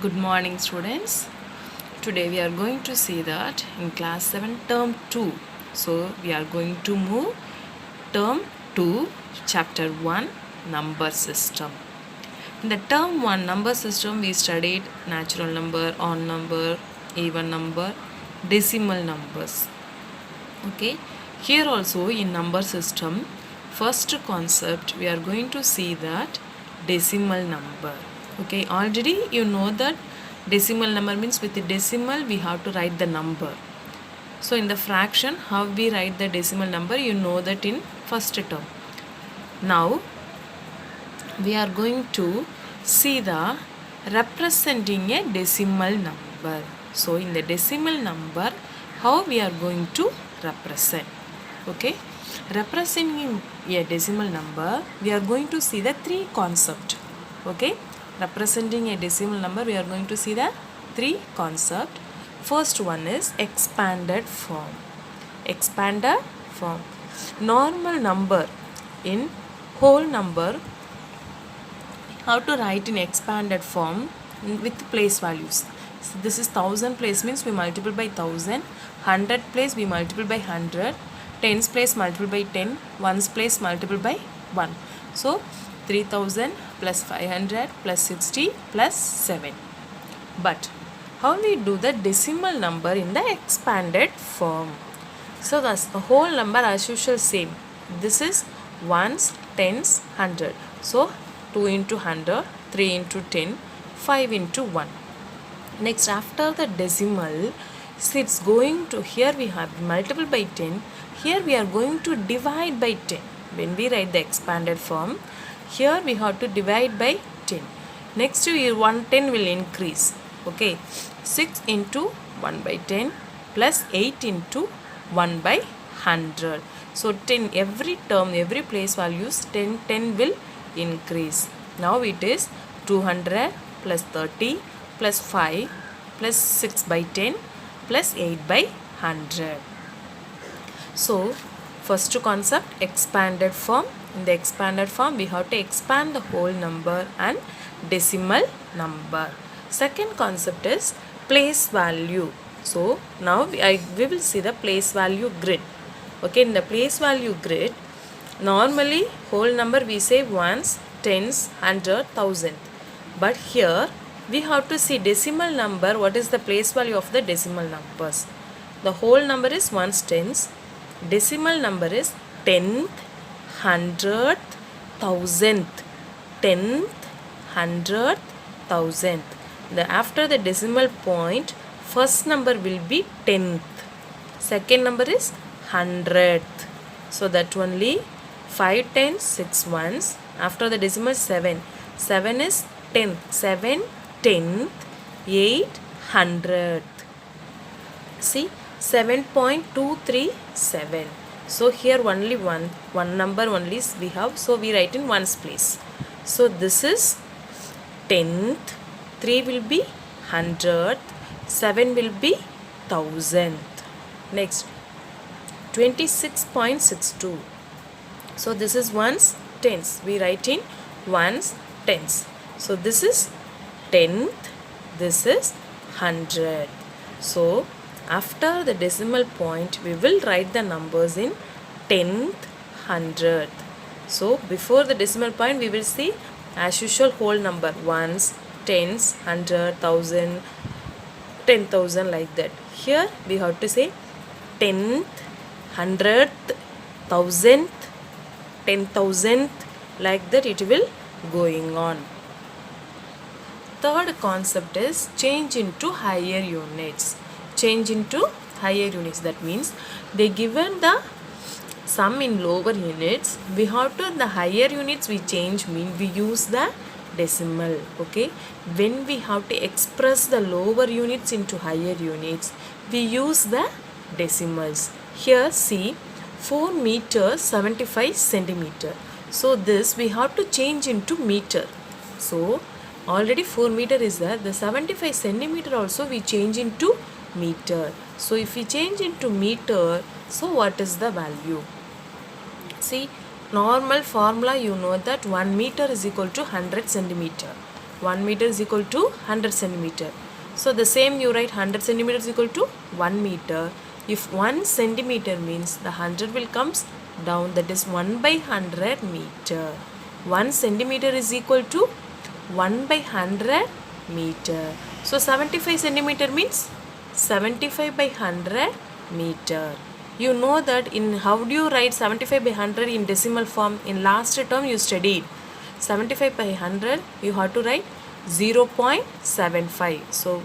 Good morning, students. Today we are going to see that in class 7 term 2. So we are going to move term 2 chapter 1 number system. In the term 1 number system we studied natural number, odd number, even number, decimal numbers. Okay, here also in number system first concept we are going to see that decimal number. Okay, already you know that decimal number means with the decimal we have to write the number. So in the fraction how we write the decimal number, you know that in first term. Now we are going to see the representing a decimal number. So in the decimal number how we are going to represent. Okay, representing a decimal number we are going to see the three concept. Okay, representing a decimal number we are going to see the three concept. First one is expanded form. Expanded form, normal number in whole number how to write in expanded form with place values. So this is 1000 place means we multiple by 1000, 100 place we multiple by 100, tens place multiple by 10, ones place multiple by 1. So 3000 plus 500 plus 60 plus 7. But how we do the decimal number in the expanded form? So that's the whole number as usual same. This is ones, tens, 100. So 2 into 100, 3 into 10, 5 into 1. Next after the decimal, so it's going to, here we have multiple by 10, here we are going to divide by 10. When we write the expanded form, here we have to divide by 10. Next year 110 will increase. Okay, 6 into 1 by 10 plus 8 into 1 by 100. So 10, every term, every place values 10 will increase. Now it is 200 plus 30 plus 5 plus 6 by 10 plus 8 by 100. So first concept expanded form. In the expanded form we have to expand the whole number and decimal number. Second concept is place value. So now we will see the place value grid. Okay, in the place value grid normally whole number we say ones, tens, 100, 1000. But here we have to see decimal number. What is the place value of the decimal numbers? The whole number is ones, tens. Decimal number is tenth, hundredth, thousandth. Tenth, hundredth, thousandth. After the decimal point, first number will be tenth. Second number is hundredth. So that only 5 tens, 6 ones. After the decimal 7. 7 is tenth. 7 tenth, 8 hundredth. See 7.237. So here only one number only we have. So we write in ones place. So this is tenth. 3 will be hundredth. 7 will be thousandth. Next 26.62. So this is ones, tens. We write in ones, tens. So this is tenth. This is hundred. So after the decimal point we will write the numbers in tenth, hundredth. So before the decimal point we will see as usual whole number ones, tens, 100, 1000, 10,000 like that. Here we have to say tenth, hundredth, thousandth, 10,000th, like that it will going on. Third concept is change into higher units. Change into higher units, that means they given the sum in lower units, we have to the higher units we change mean we use the decimal. Okay, when we have to express the lower units into higher units we use the decimals. Here see 4 meter 75 centimeter. So this we have to change into meter. So already 4 meter is there, the 75 centimeter also we change into meter. So if we change into meter, so what is the value? See, normal formula you know that 1 meter is equal to 100 centimeter. 1 meter is equal to 100 centimeter. So the same you write 100 centimeter is equal to 1 meter. If 1 centimeter means the 100 will comes down, that is 1 by 100 meter. 1 centimeter is equal to 1 by 100 meter. So 75 centimeter means 75 by 100 meter. You know that in how do you write 75 by 100 in decimal form? In last term you studied 75 by 100 you have to write 0.75. So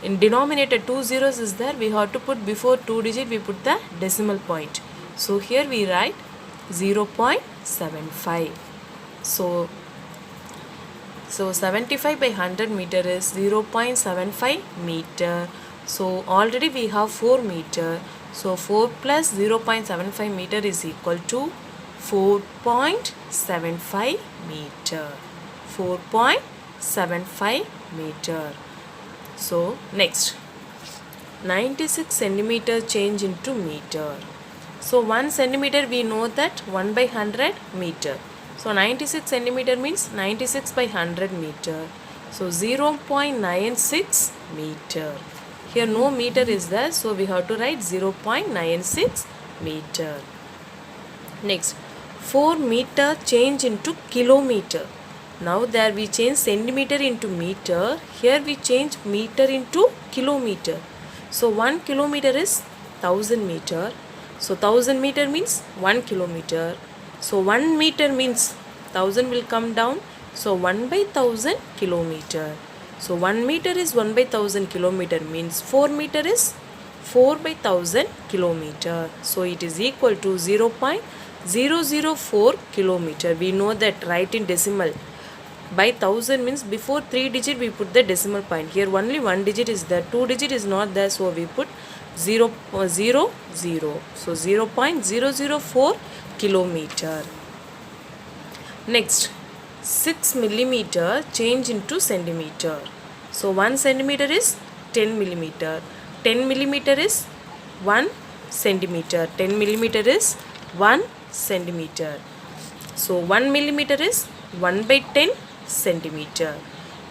in denominator 2 zeros is there, we have to put before 2 digit we put the decimal point. So here we write 0.75. So 75 by 100 meter is 0.75 meter. So already we have 4 meter. So 4 plus 0.75 meter is equal to 4.75 meter. 4.75 meter. So next, 96 centimeter change into meter. So 1 centimeter we know that 1 by 100 meter. So 96 centimeter means 96 by 100 meter. So 0.96 meter. Here no meter is there, so we have to write 0.96 meter. Next, 4 meter change into kilometer. Now there we change centimeter into meter. Here we change meter into kilometer. So 1 kilometer is 1000 meter. So 1000 meter means 1 kilometer. So 1 meter means 1000 will come down. So 1 by 1000 kilometer. So 1 meter is 1 by 1000 kilometer means 4 meter is 4 by 1000 kilometer. So it is equal to 0.004 kilometer. We know that right in decimal. By 1000 means before 3 digit we put the decimal point. Here only 1 digit is there, 2 digit is not there, so we put 0, 0, 0. So 0.004 kilometer. Next, 6 millimeter change into centimeter. So 1 centimeter is 10 millimeter. 10 millimeter is 1 centimeter. 10 millimeter is 1 centimeter. So 1 millimeter is 1 by 10 centimeter.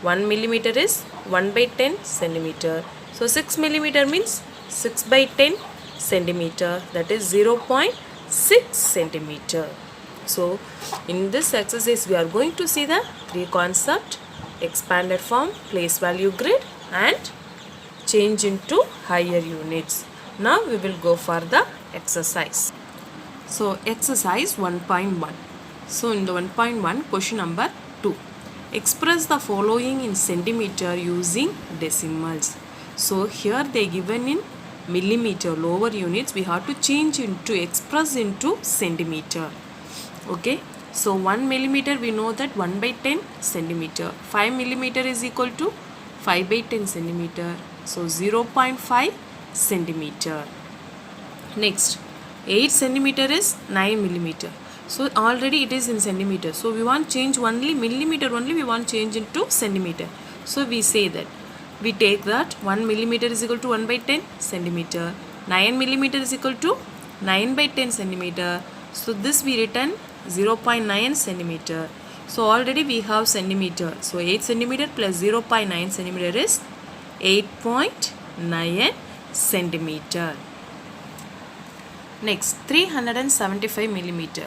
1 millimeter is 1 by 10 centimeter. So 6 millimeter means 6 by 10 centimeter, that is 0.6 centimeter. So in this exercise we are going to see the 3 concept: expanded form, place value grid, and change into higher units. Now we will go for the exercise. So exercise 1.1. So in the 1.1 question number 2, express the following in centimeter using decimals. So here they given in millimeter, lower units, we have to change into express into centimeter. Okay, so 1 millimeter we know that 1 by 10 centimeter. 5 millimeter is equal to 5 by 10 centimeter. So 0.5 centimeter. Next, 8 centimeter is 9 millimeter. So already it is in centimeter. So we want change only millimeter only, we want change into centimeter. So we say that we take that 1 millimeter is equal to 1 by 10 centimeter. 9 millimeter is equal to 9 by 10 centimeter. So this we written 0.9 centimeter. So already we have centimeter. So 8 centimeter plus 0.9 centimeter is 8.9 centimeter. Next, 375 millimeter.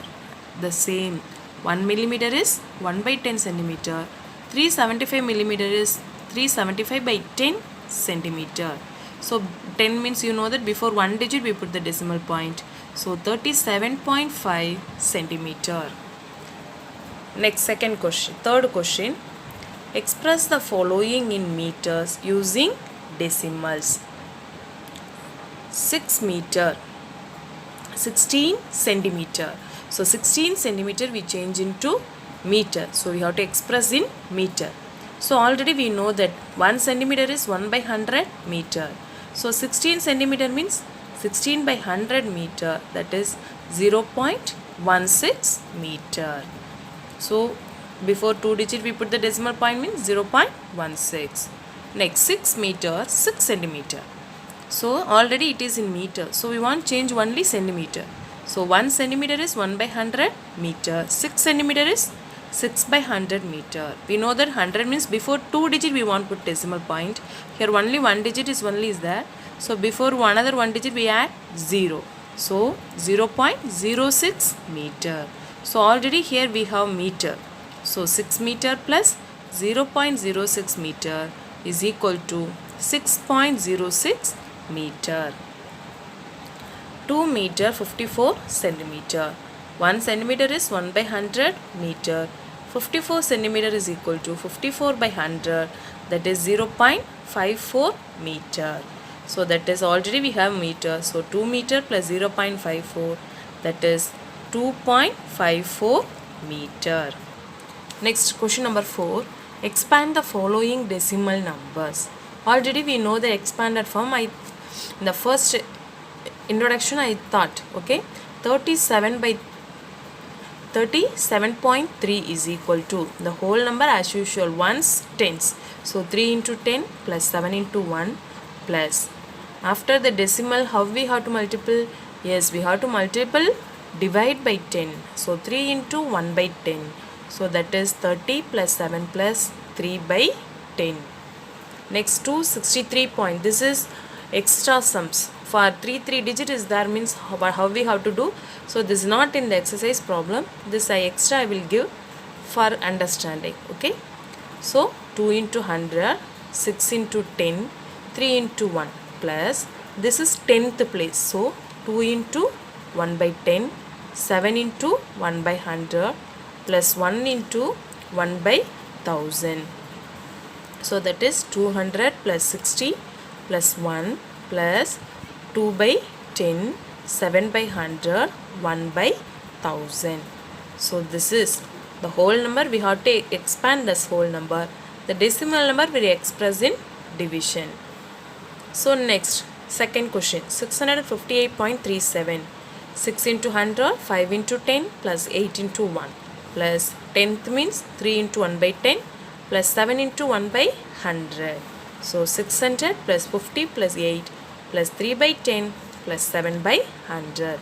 The same. 1 millimeter is 1 by 10 centimeter. 375 millimeter is 375 by 10 centimeter. So 10 means you know that before 1 digit we put the decimal point. So 37.5 centimeter. Next, second question. Third question. Express the following in meters using decimals. 6 meter. 16 centimeter. So 16 centimeter we change into meter. So we have to express in meter. So already we know that 1 centimeter is 1 by 100 meter. So 16 centimeter means 16 by 100 meter, that is 0.16 meter. So before 2 digit we put the decimal point means 0.16. Next, 6 meter, 6 centimeter. So already it is in meter. So we want change only centimeter. So 1 centimeter is 1 by 100 meter. 6 centimeter is 6 by 100 meter. We know that 100 means before 2 digit we want to put decimal point. Here only 1 digit is there. So before another 1 digit we add 0. So 0.06 meter. So already here we have meter. So 6 meter plus 0.06 meter is equal to 6.06 meter. 2 meter 54 centimeter. 1 centimeter is 1 by 100 meter. 54 centimeter is equal to 54 by 100, that is 0.54 meter. So that is already we have meter. So 2 meter plus 0.54, that is 2.54 meter. Next, question number 4. Expand the following decimal numbers. Already we know the expanded form. In the first introduction I thought, okay, 37.3 is equal to the whole number as usual, ones, tens. So 3 into 10 plus 7 into 1 plus. After the decimal, how we have to multiple? Yes, we have to multiple, divide by 10. So 3 into 1 by 10. So that is 30 plus 7 plus 3 by 10. Next, 263 point. This is extra sums. For 3 digit is there, means how we have to do. So this is not in the exercise problem. This extra I will give for understanding. Okay. So 2 into 100, 6 into 10, 3 into 1 plus. This is 10th place. So 2 into 1 by 10, 7 into 1 by 100 plus 1 into 1 by 1000. So that is 200 plus 60 plus 1 plus 2 by 10, 7 by 100, 1 by 1000. So this is the whole number. We have to expand this whole number. The decimal number we express in division. So next, second question, 658.37. 6 into 100, 5 into 10 plus 8 into 1 plus 10th means 3 into 1 by 10 plus 7 into 1 by 100. So 600 plus 50 plus 8 plus 3 by 10 plus 7 by 100.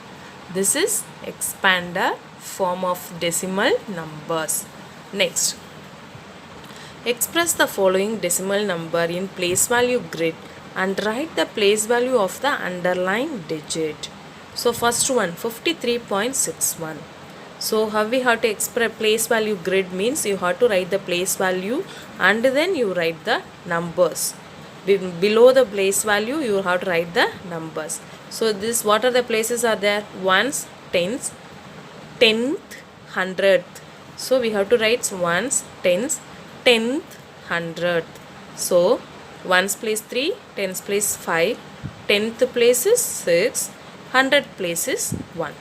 This is expanded form of decimal numbers. Next, express the following decimal number in place value grid and write the place value of the underlying digit. So first one, 53.61. So how we have to express place value grid means you have to write the place value and then you write the numbers. Below the place value you have to write the numbers. So this, what are the places are there? Ones, tens, 10th, 100th. So we have to write ones, tens, 10th, 100th. So ones place 3, tens place 5, 10th place is 6, 100th place is 1.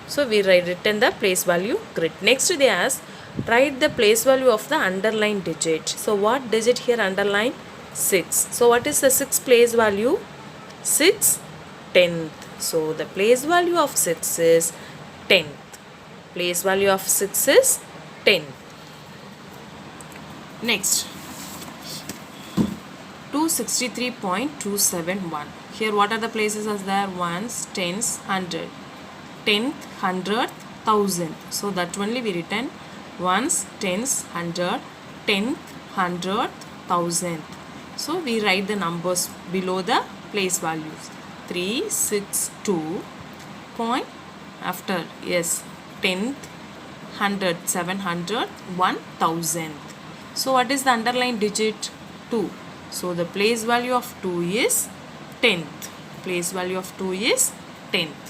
So we written the place value grid. Next they ask, write the place value of the underlined digit. So what digit here underline? 6. So what is the 6th place value? 6, 10th. So the place value of 6 is 10th. Place value of 6 is 10. Next, 263.271. Here what are the places as there? Ones, tens, 100. 10th, 100th, 1000. So that only we written ones, tens, 100, 10th, 100th, 1000. So we write the numbers below the place values. 3, 6, 2 point after, yes, 10th, 100, 700, 1000. So what is the underlying digit? 2. So the place value of 2 is 10th. Place value of 2 is 10th.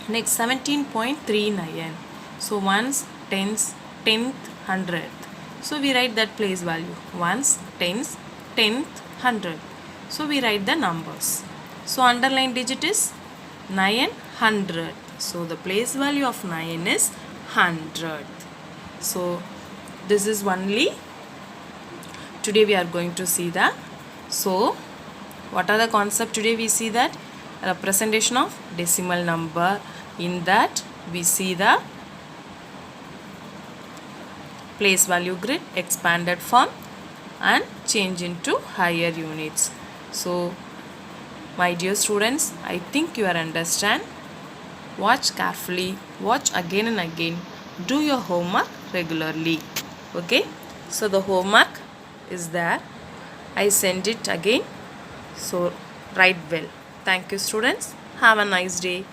Next, 17.39. So ones, tens, 10th, 100th. So we write that place value. Ones, tens, 10th, 100th. So we write the numbers. So underlying digit is 900. So the place value of 9 is 100. So this is only today we are going to see that. So what are the concept today? We see that representation of decimal number. In that we see the place value grid, expanded form and change into higher units. So my dear students, I think you are understand. Watch carefully, watch again and again, do your homework regularly. Okay, so the homework is there. I sent it again, so write well. Thank you, students. Have a nice day.